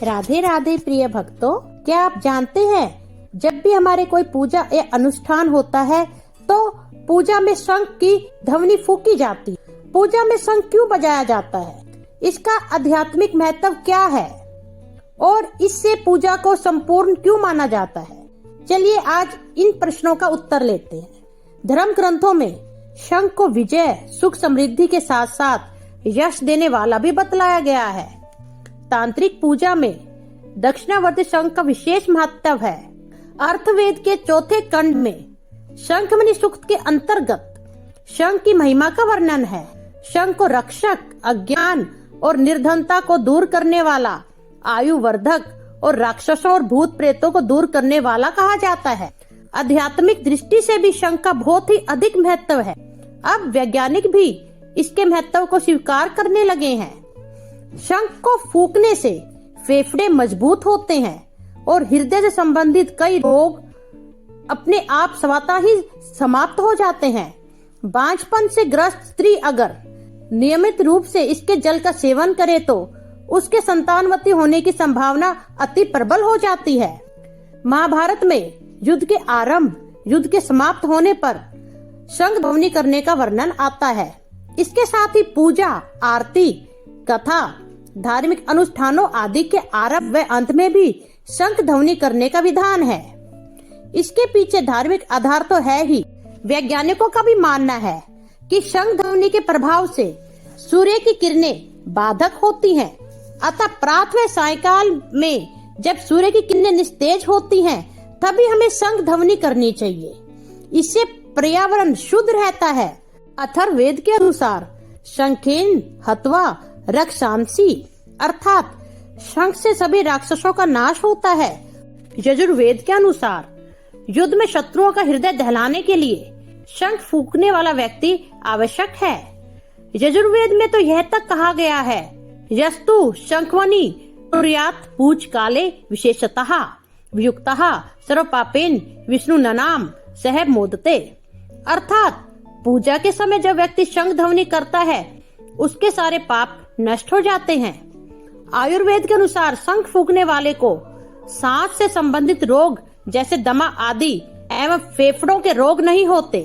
राधे राधे प्रिय भक्तों, क्या आप जानते हैं जब भी हमारे कोई पूजा या अनुष्ठान होता है तो पूजा में शंख की ध्वनि फूकी जाती है। पूजा में शंख क्यों बजाया जाता है, इसका आध्यात्मिक महत्व क्या है और इससे पूजा को संपूर्ण क्यों माना जाता है? चलिए आज इन प्रश्नों का उत्तर लेते हैं। धर्म ग्रंथों में शंख को विजय, सुख, समृद्धि के साथ साथ यश देने वाला भी बतलाया गया है। तांत्रिक पूजा में दक्षिणावर्ती शंख का विशेष महत्व है। अर्थवेद के चौथे खंड में शंखमणि सूक्त के अंतर्गत शंख की महिमा का वर्णन है। शंख को रक्षक, अज्ञान और निर्धनता को दूर करने वाला, आयु वर्धक और राक्षसों और भूत प्रेतों को दूर करने वाला कहा जाता है। आध्यात्मिक दृष्टि से भी शंख का बहुत ही अधिक महत्व है। अब वैज्ञानिक भी इसके महत्व को स्वीकार करने लगे हैं। शंख को फूंकने से फेफड़े मजबूत होते हैं और हृदय से संबंधित कई रोग अपने आप स्वतः ही समाप्त हो जाते हैं। बांझपन से ग्रस्त स्त्री अगर नियमित रूप से इसके जल का सेवन करे तो उसके संतानवती होने की संभावना अति प्रबल हो जाती है। महाभारत में युद्ध के आरंभ, युद्ध के समाप्त होने पर शंख ध्वनि करने का वर्णन आता है। इसके साथ ही पूजा, आरती, कथा, धार्मिक अनुष्ठानों आदि के आरंभ व अंत में भी शंख ध्वनि करने का विधान है। इसके पीछे धार्मिक आधार तो है ही, वैज्ञानिकों का भी मानना है कि शंख ध्वनि के प्रभाव से सूर्य की किरणें बाधक होती हैं। अतः प्रातः व सायंकाल में जब सूर्य की किरणें निस्तेज होती हैं, तभी हमें शंख ध्वनि करनी चाहिए। इससे पर्यावरण शुद्ध रहता है। अथर्ववेद के अनुसार शंखेन हत्वा रक्षांसि, अर्थात शंख से सभी राक्षसों का नाश होता है। यजुर्वेद के अनुसार युद्ध में शत्रुओं का हृदय दहलाने के लिए शंख फूंकने वाला व्यक्ति आवश्यक है। यजुर्वेद में तो यह तक कहा गया है, यस्तु शंखवनि कुर्यात् पूज काले विशेषतः वियुक्तः सर्वपापेन विष्णु ननाम सह मोदते, अर्थात पूजा के समय जब व्यक्ति शंख ध्वनि करता है उसके सारे पाप नष्ट हो जाते हैं। आयुर्वेद के अनुसार शंख फूंकने वाले को सांस से संबंधित रोग जैसे दमा आदि एवं फेफड़ों के रोग नहीं होते।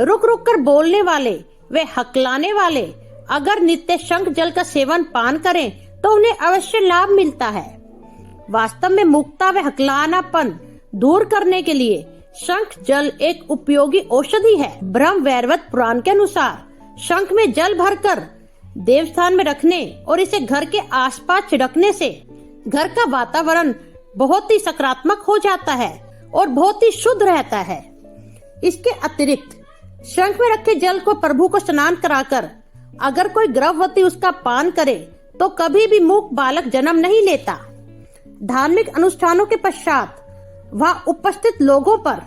रुक रुक कर बोलने वाले व हकलाने वाले अगर नित्य शंख जल का सेवन पान करें तो उन्हें अवश्य लाभ मिलता है। वास्तव में मुक्ता व हकलानापन दूर करने के लिए शंख जल एक उपयोगी औषधि है। ब्रह्म वैवर्त पुराण के अनुसार शंख में जल भरकर देवस्थान में रखने और इसे घर के आसपास छिड़कने से घर का वातावरण बहुत ही सकारात्मक हो जाता है और बहुत ही शुद्ध रहता है। इसके अतिरिक्त शंख में रखे जल को प्रभु को स्नान कराकर अगर कोई गर्भवती उसका पान करे तो कभी भी मूक बालक जन्म नहीं लेता। धार्मिक अनुष्ठानों के पश्चात वहाँ उपस्थित लोगों पर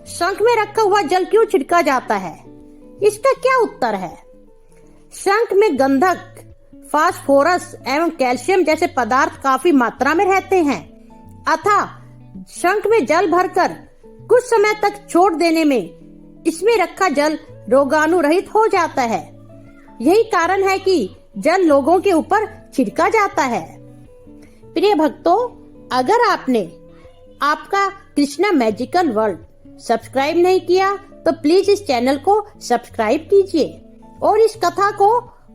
शंख में रखा हुआ जल क्यों छिड़का जाता है? इसका क्या उत्तर है? शंख में गंधक, फास्फोरस एवं कैल्शियम जैसे पदार्थ काफी मात्रा में रहते हैं। अतः शंख में जल भरकर कुछ समय तक छोड़ देने में इसमें रखा जल रोगाणुरहित हो जाता है। यही कारण है कि जल लोगों के ऊपर छिड़का जाता है। प्रिय भक्तों, अगर आपने आपका कृष्णा मैजिकल वर्ल्ड सब्सक्राइब नहीं किया तो प्लीज इस चैनल को सब्सक्राइब कीजिए और इस कथा को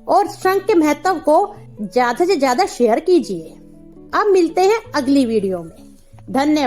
और शंख के महत्व को ज्यादा से ज्यादा शेयर कीजिए। अब मिलते हैं अगली वीडियो में। धन्यवाद।